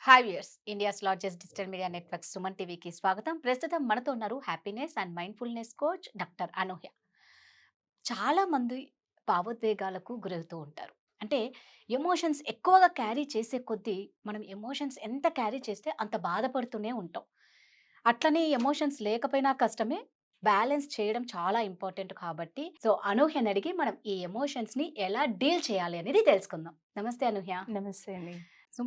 Hi viewers, India's largest digital media network Suman టీవీకి స్వాగతం. ప్రస్తుతం మనతో ఉన్నారు happiness and mindfulness coach doctor Anuhya. చాలా మంది భావోద్వేగాలకు గురవుతూ ఉంటారు. అంటే ఎమోషన్స్ ఎక్కువగా క్యారీ చేసే కొద్దీ మనం ఎమోషన్స్ ఎంత క్యారీ చేస్తే అంత బాధపడుతూనే ఉంటాం. అట్లనే ఎమోషన్స్ లేకపోయినా కష్టమే. బ్యాలెన్స్ చేయడం చాలా ఇంపార్టెంట్ కాబట్టి అనూహ్యని అడిగి మనం ఈ ఎమోషన్స్‌ని ఎలా డీల్ చేయాలి అనేది తెలుసుకుందాం. నమస్తే అనూహ్య. నమస్తే అండి.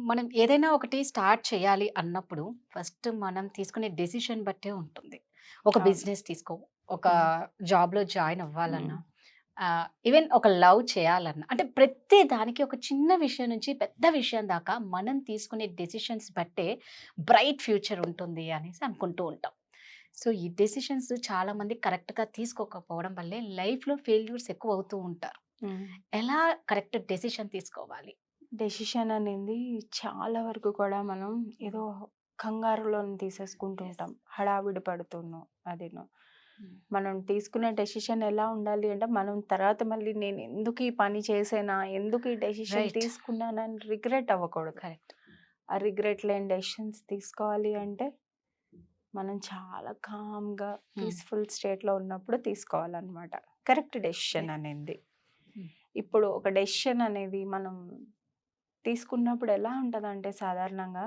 మనం ఏదైనా ఒకటి స్టార్ట్ చేయాలి అన్నప్పుడు ఫస్ట్ మనం తీసుకునే డెసిషన్ బట్టే ఉంటుంది. ఒక అవును. బిజినెస్ తీసుకో, ఒక హ్మ్. జాబ్‌లో జాయిన్ హ్మ్. అవ్వాలన్నా, ఈవెన్ ఒక లవ్ చేయాలన్నా, అంటే ప్రతి దానికి ఒక చిన్న విషయం నుంచి పెద్ద విషయం దాకా మనం తీసుకునే డెసిషన్స్ బట్టే బ్రైట్ ఫ్యూచర్ ఉంటుంది అనేసి అనుకుంటూ ఉంటాం. సో, ఈ డెసిషన్స్ చాలామంది కరెక్ట్‌గా తీసుకోకపోవడం వల్లే లైఫ్‌లో ఫెయిల్యూర్స్ ఎక్కువ అవుతూ ఉంటారు. హ్మ్. ఎలా కరెక్ట్ డెసిషన్ తీసుకోవాలి? డెసిషన్ అనేది చాలా వరకు కూడా మనం హ్మ్. ఏదో కంగారులోని తీసేసుకుంటూ యెస్. ఉంటాం. హడావిడి పడుతూను అదిను. హ్మ్. మనం తీసుకునే డెసిషన్ ఎలా ఉండాలి అంటే, మనం తర్వాత మళ్ళీ నేను ఎందుకు ఈ పని చేశానా? ఎందుకు ఈ డెసిషన్ రైట్. తీసుకున్నానని రిగ్రెట్ అవ్వకూడదు. కరెక్ట్. ఆ రిగ్రెట్ లేని డెసిషన్స్ తీసుకోవాలి అంటే, మనం చాలా కామ్‌గా హ్మ్. పీస్‌ఫుల్ స్టేట్‌లో ఉన్నప్పుడు తీసుకోవాలనమాట. Correct decision right. అనేది. హ్మ్. ఇప్పుడు ఒక డెసిషన్ అనేది మనం తీసుకున్నప్పుడు ఎలా ఉంటదంటే సాధారణంగా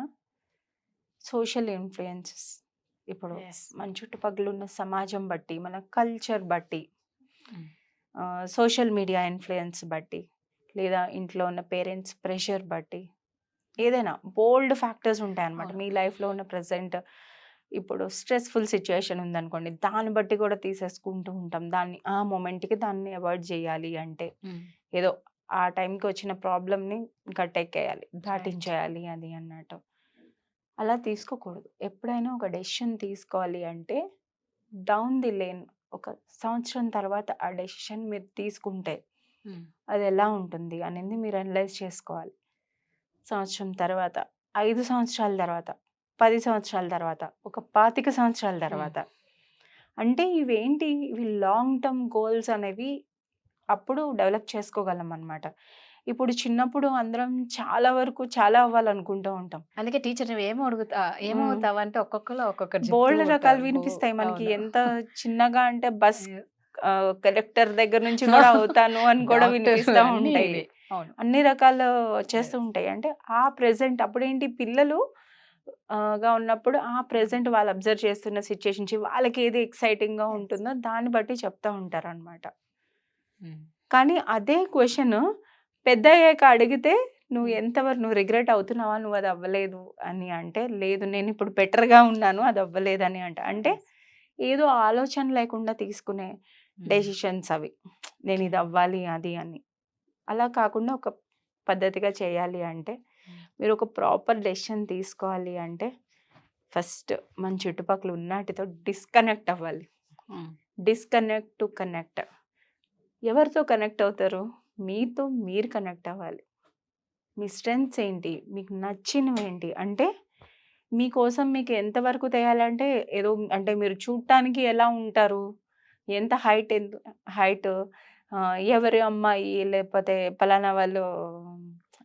సోషల్ ఇన్‌ఫ్లుయెన్సెస్ ఇప్పుడు యెస్. మన చుట్టుపక్కల ఉన్న సమాజం బట్టి, మన కల్చర్ బట్టి, హ్మ్. సోషల్ మీడియా ఇన్‌ఫ్లుయెన్స్ బట్టి, లేదా ఇంట్లో ఉన్న పేరెంట్స్ ప్రెషర్ బట్టి, ఏదైనా బోలెడు ఫ్యాక్టర్స్ ఉంటాయన్నమాట. అవును. మీ లైఫ్‌లో ఉన్న ప్రెజెంట్ ఇప్పుడు స్ట్రెస్‌ఫుల్ సిట్యుయేషన్ ఉందనుకోండి, దాన్ని బట్టి కూడా తీసేసుకుంటూ ఉంటాం. దాన్ని ఆ మొమెంట్‌కి దాన్ని అవాయిడ్ చేయాలి అంటే, హ్మ్. ఏదో ఆ టైంకి వచ్చిన ప్రాబ్లమ్‌ని గట్టెక్కేయాలి, రైట్. దాటించేయాలి అది అన్నట్టు. అలా తీసుకోకూడదు. ఎప్పుడైనా ఒక డెసిషన్ తీసుకోవాలి అంటే, డౌన్ ది లేన్ ఒక సంవత్సరం తర్వాత ఆ డెసిషన్ మీరు తీసుకుంటే, హ్మ్. అదెలా ఉంటుంది అనేది మీరు అనలైజ్ చేసుకోవాలి. సంవత్సరం తర్వాత, 5 సంవత్సరాల తర్వాత, 10 సంవత్సరాల తర్వాత, ఒక 25 సంవత్సరాల హ్మ్. తర్వాత. అంటే ఇవేంటి? ఇవి లాంగ్ టర్మ్ గోల్స్ అనేవి అప్పుడు డెవలప్ చేసుకోగలమనమాట. ఇప్పుడు చిన్నప్పుడు అందరం చాలా వరకు చాలా అవ్వాలనుకుంటూ ఉంటాం. అందుకే టీచర్ హ్మ్. ఏమవుతావంటే ఒక్కొక్కళ్ళు ఒక్కొక్కటి చెప్తూ బోలెడు రకాలు ఉంటారు. వినిపిస్తాయి మనకి. అవును. ఎంత చిన్నగా అంటే బస్ అయ్యో! కలెక్టర్ దగ్గర నుంచి గూడా అవుతాను అని కూడా డాక్టర్ వినిపిస్తా అన్నీ ఉంటాయి. ఇవే. అవును. అన్ని రకాలు వచ్చేస్తూ యెస్. ఉంటాయి. అంటే ఆ ప్రెజెంట్ అప్పుడేంటి పిల్లలు ఉన్నప్పుడు ఆ ప్రెజెంట్ వాళ్ళు అబ్జర్వ్ చేస్తున్న సిట్యుయేషన్స్ వాళ్ళకి ఏది ఎక్సైటింగ్‌గా యెస్. ఉంటుందో దాన్ని బట్టి చెప్తా ఉంటారనమాట. హ్మ్. కానీ అదే క్వెషన్ పెద్దయ్యాక అడిగితే హ్మ్. నువ్వు రిగ్రెట్ అవుతున్నావా? నువ్వు అది అవ్వలేదు అని అంటే, లేదు నేనిప్పుడు బెటర్‌గా ఉన్నాను. అది అవ్వలేదని అంట. అంటే యెస్. ఏదో ఆలోచన లేకుండా తీసుకునే హ్మ్. డెసిషన్స్ అవి. నేను ఇది అవ్వాలి అది అని. అలా కాకుండా ఒక పద్ధతిగా చేయాలి అంటే, హ్మ్. మీరు ఒక ప్రాపర్ డెసిషన్ తీసుకోవాలి అంటే, ఫస్ట్ మన చుట్టుపక్కల ఉన్నాటితో డిస్కనెక్ట్ అవ్వాలి. హ్మ్. Disconnect to connect. ఎవరితో కనెక్ట్ అవుతారు? మీతో మీరు కనెక్ట్ అవ్వాలి. మీ స్ట్రెంగ్త్స్ ఏంటి? మీకు నచ్చినవేంటి? అంటే మీకోసం మీకు ఎంత వరకు తెయాలంటే ఏదో అంటే మీరు చూడటానికి ఎలా ఉంటారు? ఎంత హైట్ ఎవరి అమ్మాయి లేకపోతే పలానా వాళ్ళు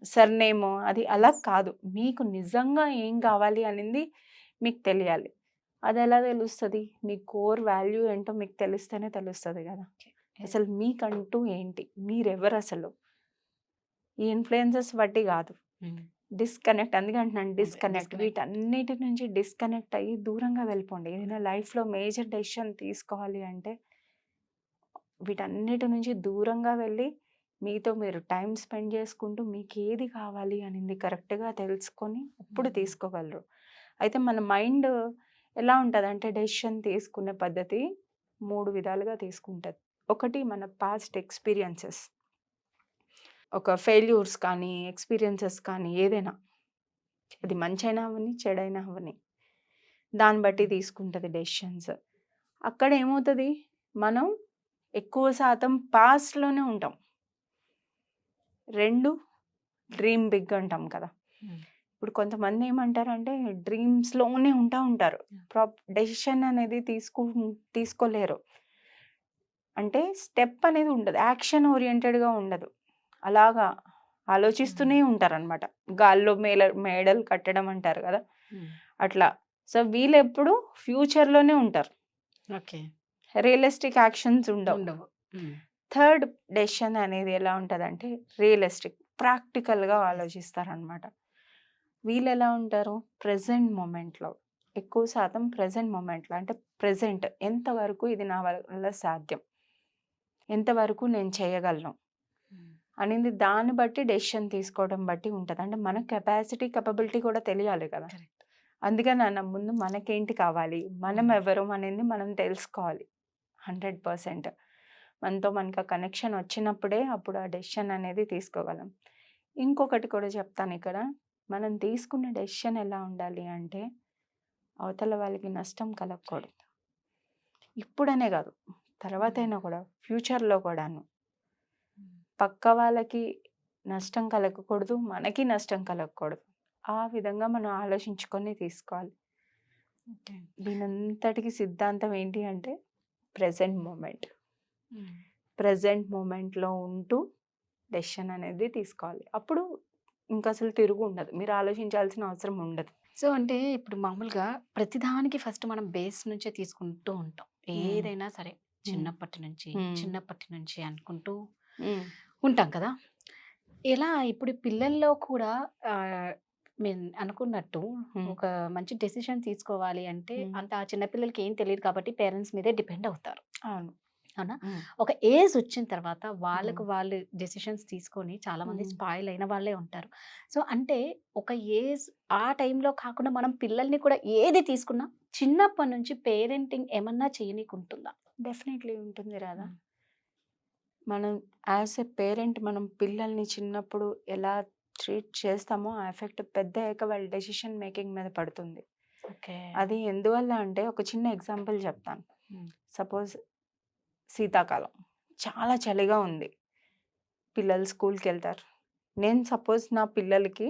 సర్‌నేమ్ అది అలా యెస్. కాదు. మీకు నిజంగా ఏం కావాలి అనింది మీకు తెలియాలి. అదెలా తెలుస్తది? మీ కోర్ వాల్యూ ఏంటో మీకు తెలిస్తేనే తెలుస్తది గదా! యెస్. అసలు మీకంటూ ఏంటి? మీరెవరసలు? ఈ ఇన్‌ఫ్లుయెన్సెస్ బట్టి గాదు. హ్మ్. అందుకే అంటున్నాను అదే డిస్కనెక్ట్. డిస్కనెక్ట్. వీటన్నిటి నుంచి డిస్కనెక్ట్ అయ్యి దూరంగా వెళ్ళిపోండి. ఏదైనా లైఫ్‌లో మేజర్ డెసిషన్ తీసుకోవాలి అంటే, వీటన్నిటి నుంచి దూరంగా వెళ్ళి, మీతో మీరు టైమ్ స్పెండ్ చేసుకుంటూ, మీకేది కావాలి అనింది కరెక్ట్‌గా తెలుసుకొని, అప్పుడు హ్మ్. తీసుకోగలరు. అయితే మన మైండ్ ఎలా ఉంటదంటే, డెసిషన్ తీసుకునే పద్ధతి 3 విధాలుగా తీసుకుంటది. ఒకటి మన పాస్ట్ ఎక్స్‌పీరియన్సెస్. ఒక ఫెయిల్యూర్స్ కానీ, ఎక్స్‌పీరియన్సెస్ కానీ ఏదైనా. అది మంచైనా అవ్వని, చెడైనా అవ్వని. దాన్ని బట్టి హ్మ్. తీసుకుంటది డెసిషన్స్. అక్కడ ఏమవుతది, మనం ఎక్కువ శాతం పాస్ట్‌లోనే ఉంటాం. 2 డ్రీమ్ బిగ్ అంటాం కదా! హ్మ్. ఇప్పుడు కొంతమంది ఏమంటారంటే డ్రీమ్స్‌లోనే ఉంటారు. యాహ్! డెసిషన్ అనేది తీసుకోలేరు. అంటే స్టెప్ అనేది ఉండదు. యాక్షన్ ఓరియెంటెడ్‌గా ఉండదు. అలాగా ఆలోచిస్తూనే ఉంటారనమాట. గాల్లో మేడలు కట్టడం అంటారు కదా, అట్లా. సో వీళ్ళు ఎప్పుడు ఫ్యూచర్లోనే ఉంటారు, ఓకే. రియలిస్టిక్ యాక్షన్స్ ఉండవు. ఉండవు. థర్డ్ డెసిషన్ అనేది ఎలా ఉంటుందంటే రియలిస్టిక్, ప్రాక్టికల్గా ఆలోచిస్తారనమాట. వీళ్ళు ఎలా ఉంటారు, ప్రెజెంట్ మూమెంట్లో, ఎక్కువ శాతం ప్రెజెంట్ మూమెంట్లో. అంటే ప్రెజెంట్ ఎంతవరకు ఇది నా వల్ల సాధ్యం, ఎంతవరకు నేను చేయగలను అనేది దాన్ని బట్టి డెసిషన్ తీసుకోవడం బట్టి ఉంటుంది. అంటే మన కెపాసిటీ కెపబిలిటీ కూడా తెలియాలి కదా. అందుకని అన్న ముందు మనకేంటి కావాలి, మనం ఎవరు అనేది మనం తెలుసుకోవాలి 100%. మనతో మనకు కనెక్షన్ వచ్చినప్పుడే అప్పుడు ఆ డెసిషన్ అనేది తీసుకోగలం. ఇంకొకటి కూడా చెప్తాను ఇక్కడ, మనం తీసుకున్న డెసిషన్ ఎలా ఉండాలి అంటే అవతల వాళ్ళకి నష్టం కలగకూడదు. ఇప్పుడనే కాదు, తర్వాత అయినా కూడా, ఫ్యూచర్లో కూడాను. పక్క వాళ్ళకి నష్టం కలగకూడదు, మనకి నష్టం కలగకూడదు. ఆ విధంగా మనం ఆలోచించుకొని తీసుకోవాలి. దీనంతటికి సిద్ధాంతం ఏంటి అంటే ప్రెజెంట్ మూమెంట్. ప్రెజెంట్ మూమెంట్లో ఉంటూ డెసిషన్ అనేది తీసుకోవాలి. అప్పుడు ఇంకా అసలు తిరుగు ఉండదు, మీరు ఆలోచించాల్సిన అవసరం ఉండదు. సో అంటే ఇప్పుడు మామూలుగా ప్రతిదానికి ఫస్ట్ మనం బేస్ నుంచే తీసుకుంటూ ఉంటాం. ఏదైనా సరే చిన్నప్పటి నుంచి అనుకుంటూ ఉంటాం కదా. ఎలా ఇప్పుడు పిల్లల్లో కూడా మీరు అనుకున్నట్టు ఒక మంచి డెసిషన్ తీసుకోవాలి అంటే అంత ఆ చిన్నపిల్లలకి ఏం తెలియదు కాబట్టి పేరెంట్స్ మీదే డిపెండ్ అవుతారు. అవును. అవునా? ఒక ఏజ్ వచ్చిన తర్వాత వాళ్ళకు వాళ్ళు డెసిషన్స్ తీసుకొని చాలా మంది స్పాయిల్ అయిన వాళ్ళే ఉంటారు. సో అంటే ఒక ఏజ్ ఆ టైంలో కాకుండా మనం పిల్లల్ని కూడా ఏది తీసుకున్నా చిన్నప్పటి నుంచి పేరెంటింగ్ ఏమన్నా చేయనీకుంటుందా? డెఫినెట్లీ ఉంటుంది రాదా. మనం యాజ్ ఎ పేరెంట్ మనం పిల్లల్ని చిన్నప్పుడు ఎలా ట్రీట్ చేస్తామో ఆ ఎఫెక్ట్ పెద్ద అయ్యాక వాళ్ళ డెసిషన్ మేకింగ్ మీద పడుతుంది. అది ఎందువల్ల అంటే ఒక చిన్న ఎగ్జాంపుల్ చెప్తాను. సపోజ్ శీతాకాలం చాలా చలిగా ఉంది, పిల్లలు స్కూల్కి వెళ్తారు. నేను సపోజ్ నా పిల్లలకి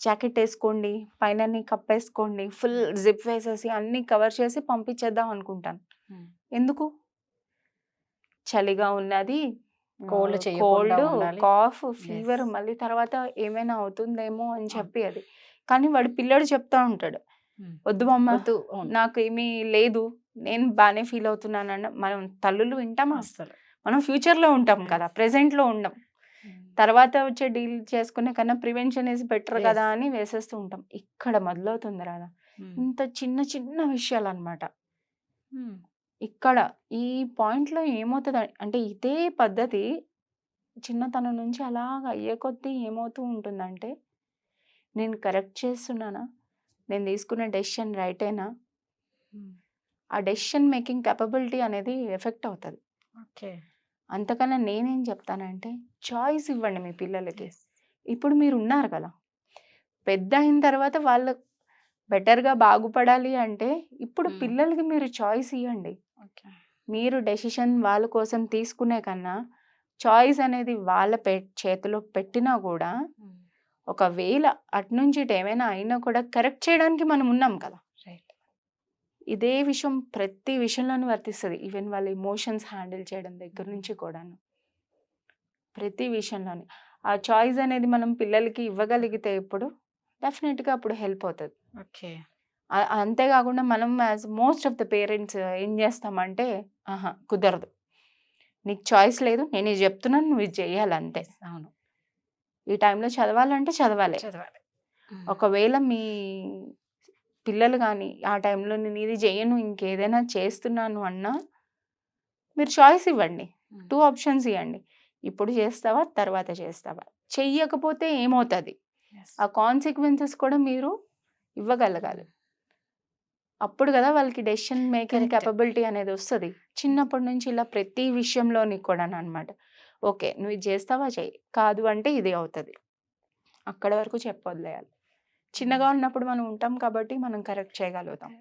జాకెట్ వేసుకోండి, పైన కప్పేసుకోండి, ఫుల్ జిప్ వేసేసి అన్నీ కవర్ చేసి పంపించేద్దాం అనుకుంటాను. ఎందుకు, చలిగా ఉన్నది, కోల్డ్, కాఫ్, ఫీవర్, మళ్ళీ తర్వాత ఏమైనా అవుతుందేమో అని చెప్పి అది. కానీ వాడు పిల్లడు చెప్తా ఉంటాడు, వద్దు మమ్మ నాకు ఏమీ లేదు, నేను బాగానే ఫీల్ అవుతున్నానన్న. మనం తల్లులు వింటామా? అసలు మనం ఫ్యూచర్లో ఉంటాం కదా, ప్రెసెంట్లో ఉండం. తర్వాత వచ్చే డీల్ చేసుకునే కన్నా ప్రివెన్షన్ ఈజ్ బెటర్ కదా అని వేసేస్తూ ఉంటాం. ఇక్కడ మొదలవుతుంది రాదా ఇంత చిన్న చిన్న విషయాలు అనమాట. ఇక్కడ ఈ పాయింట్లో ఏమవుతుంది అంటే ఇదే పద్ధతి చిన్నతనం నుంచి అలాగ అయ్యే కొద్దీ ఏమవుతూ ఉంటుందంటే, నేను కరెక్ట్ చేస్తున్నానా, నేను తీసుకున్న డెసిషన్ రైటేనా, ఆ డెసిషన్ మేకింగ్ కెపబిలిటీ అనేది ఎఫెక్ట్ అవుతుంది. అంతకన్నా నేనేం చెప్తానంటే చాయిస్ ఇవ్వండి మీ పిల్లలకి. ఇప్పుడు మీరు ఉన్నారు కదా, పెద్ద అయిన తర్వాత వాళ్ళు బెటర్గా బాగుపడాలి అంటే ఇప్పుడు పిల్లలకి మీరు చాయిస్ ఇవ్వండి. మీరు డెసిషన్ వాళ్ళ కోసం తీసుకునే కన్నా చాయిస్ అనేది వాళ్ళ చేతిలో పెట్టినా కూడా ఒకవేళ అటు నుంచి ఏమైనా అయినా కూడా కరెక్ట్ చేయడానికి మనం ఉన్నాం కదా. ఇదే విషయం ప్రతి విషయంలోనూ వర్తిస్తుంది. ఈవెన్ వాళ్ళ ఎమోషన్స్ హ్యాండిల్ చేయడం దగ్గర నుంచి కూడాను ప్రతి విషయంలోని ఆ చాయిస్ అనేది మనం పిల్లలకి ఇవ్వగలిగితే ఇప్పుడు డెఫినెట్గా అప్పుడు హెల్ప్ అవుతుంది. అంతేకాకుండా మనం as most of the parents ఏం చేస్తామంటే, కుదరదు, నీకు చాయిస్ లేదు, నేను ఇది చెప్తున్నాను, నువ్వు ఇది చేయాలి అంతే. అవును, ఈ టైంలో చదవాలంటే చదవాలి. ఒకవేళ మీ పిల్లలు కానీ ఆ టైంలో నేను ఇది చేయను ఇంకేదైనా చేస్తున్నాను అన్నా మీరు చాయిస్ ఇవ్వండి, 2 ఆప్షన్స్ ఇవ్వండి. ఇప్పుడు చేస్తావా, తర్వాత చేస్తావా. చెయ్యకపోతే ఏమవుతుంది, ఆ కాన్సిక్వెన్సెస్ కూడా మీరు ఇవ్వగలగాలి. అప్పుడు కదా వాళ్ళకి డెసిషన్ మేకింగ్ కెపబిలిటీ అనేది వస్తుంది. చిన్నప్పటి నుంచి ఇలా ప్రతి విషయంలోని కూడా అనమాట. ఓకే, నువ్వు ఇది చేస్తావా, చెయ్యి, కాదు అంటే ఇది అవుతుంది, అక్కడ వరకు చెప్పొదిలేయాలి. చిన్నగా ఉన్నప్పుడు మనం ఉంటాం కాబట్టి మనం కరెక్ట్ చేయగలుగుతాం.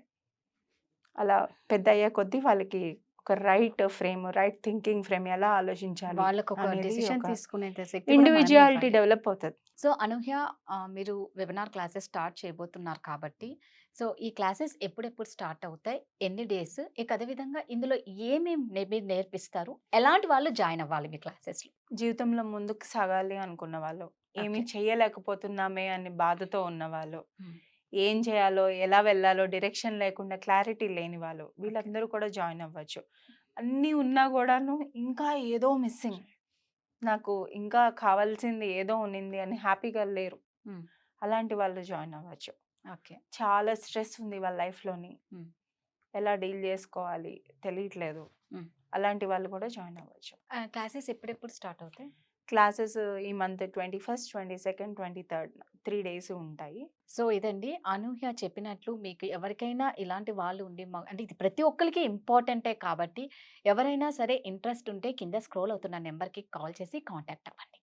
అలా పెద్ద అయ్యే కొద్దీ వాళ్ళకి ఒక right frame, right thinking frame, ఎలా ఆలోచించాలి వాళ్ళకు ఒక డెసిషన్ తీసుకునే ఇండివిజువాలిటీ డెవలప్ అవుతుంది. సో అనూహ్య, మీరు వెబినార్ క్లాసెస్ స్టార్ట్ చేయబోతున్నారు కాబట్టి, సో ఈ క్లాసెస్ ఎప్పుడెప్పుడు స్టార్ట్ అవుతాయి, ఎన్ని డేస్, ఇక అదేవిధంగా ఇందులో ఏమేమి మీరు నేర్పిస్తారు, ఎలాంటి వాళ్ళు జాయిన్ అవ్వాలి మీ క్లాసెస్లో? జీవితంలో ముందుకు సాగాలి అనుకున్న వాళ్ళు, ఏమి ఓకే. చేయలేకపోతున్నామే అని బాధతో ఉన్నవాళ్ళు, హ్మ్. ఏం చేయాలో, ఎలా వెళ్ళాలో డైరెక్షన్ లేకుండా క్లారిటీ లేని వాళ్ళు, ఓకే. వీళ్ళందరూ కూడా జాయిన్ అవ్వచ్చు. అన్నీ ఉన్నా గూడాను ఇంకా ఏదో మిస్సింగ్. నాకు ఇంకా కావాల్సింది ఏదో ఉన్నింది అని హ్యాపీగా లేరు. హ్మ్. అలాంటి వాళ్ళు జాయిన్ అవ్వచ్చు. ఓకే. చాలా స్ట్రెస్ ఉంది వాళ్ళ లైఫ్‌లోని. హ్మ్. ఎలా డీల్ చేసుకోవాలి తెలియట్లేదు. హ్మ్. అలాంటి వాళ్ళు కూడా జాయిన్ అవ్వచ్చు. క్లాసెస్ ఎప్పుడెప్పుడు స్టార్ట్ అవుతాయి? క్లాసెస్ ఈ మంత్ 21, 22, 23 3 డేస్ ఉంటాయి. సో ఇదండి అనూహ్య చెప్పినట్లు మీకు ఎవరికైనా ఇలాంటి వాళ్ళు ఉండి అంటే ఇది ప్రతి ఒక్కరికి ఇంపార్టెంటే కాబట్టి ఎవరైనా సరే ఇంట్రెస్ట్ ఉంటే కింద స్క్రోల్ అవుతున్న నెంబర్‌కి కాల్ చేసి కాంటాక్ట్ అవ్వండి.